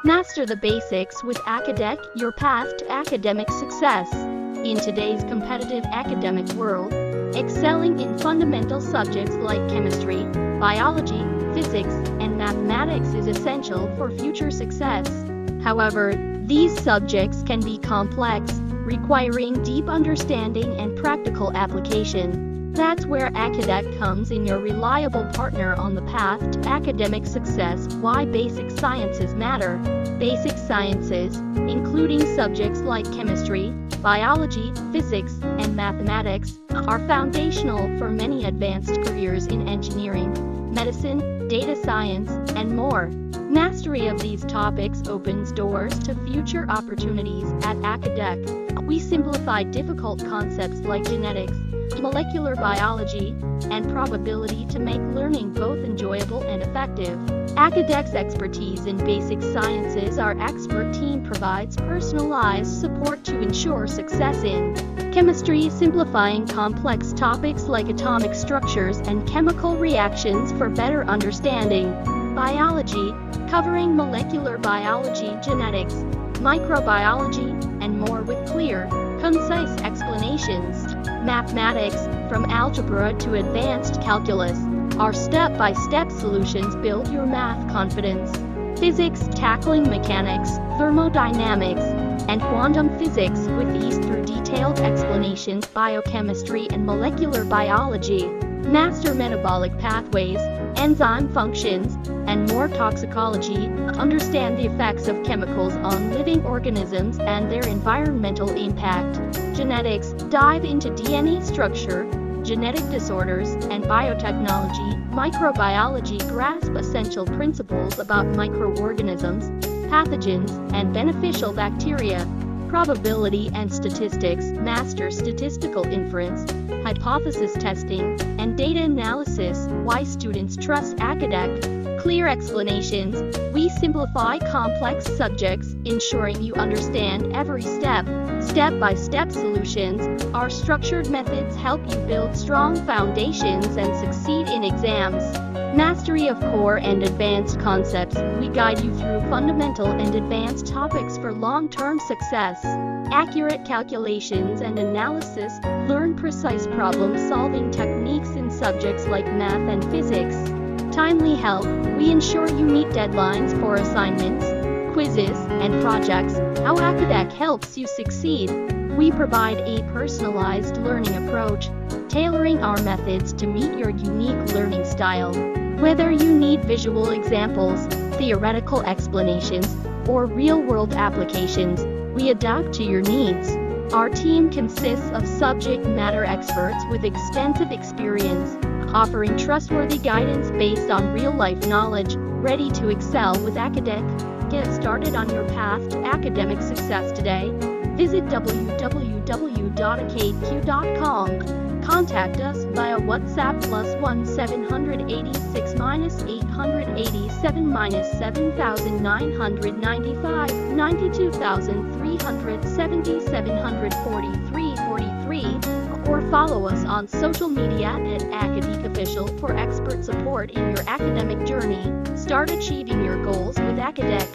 Master the basics with ACADEQ, your path to academic success. In today's competitive academic world, excelling in fundamental subjects like chemistry, biology, physics, and mathematics is essential for future success. However, these subjects can be complex, requiring deep understanding and practical application. That's where ACADEQ comes in, your reliable partner on the path to academic success. Why basic sciences matter. Basic sciences, including subjects like chemistry, biology, physics, and mathematics, are foundational for many advanced careers in engineering, medicine, data science, and more. Mastery of these topics opens doors to future opportunities at ACADEQ. We simplify difficult concepts like genetics, molecular biology, and probability to make learning both enjoyable and effective. ACADEQ's expertise in basic sciences. Our expert team provides personalized support to ensure success in chemistry, simplifying complex topics like atomic structures and chemical reactions for better understanding. Biology, covering molecular biology, genetics, microbiology, and more with clear, concise explanations. Mathematics, from algebra to advanced calculus, our step-by-step solutions build your math confidence. Physics, tackling mechanics, thermodynamics, and quantum physics with ease through detailed explanations. Biochemistry and molecular biology, master metabolic pathways, enzyme functions, and more. Toxicology, understand the effects of chemicals on living organisms and their environmental impact. Genetics, dive into DNA structure, genetic disorders, and biotechnology. Microbiology, grasp essential principles about microorganisms, pathogens, and beneficial bacteria. Probability and statistics, master statistical inference, hypothesis testing, and data analysis. Why students trust ACADEQ. Clear explanations, we simplify complex subjects, ensuring you understand every step. Step-by-step solutions, our structured methods help you build strong foundations and succeed in exams. Mastery of core and advanced concepts, we guide you through fundamental and advanced topics for long-term success. Accurate calculations and analysis, learn precise problem-solving techniques in subjects like math and physics. Timely help, we ensure you meet deadlines for assignments, quizzes, and projects. How ACADEQ helps you succeed. We provide a personalized learning approach, tailoring our methods to meet your unique learning style. Whether you need visual examples, theoretical explanations, or real-world applications, we adapt to your needs. Our team consists of subject matter experts with extensive experience, offering trustworthy guidance based on real-life knowledge. Ready to excel with ACADEQ? Get started on your path to academic success today. Visit www.acadeq.com. Contact us via WhatsApp +1 786 887 7995 92,370 743 43, or follow us on social media at ACADEQ Official for expert support in your academic journey. Start achieving your goals with ACADEQ.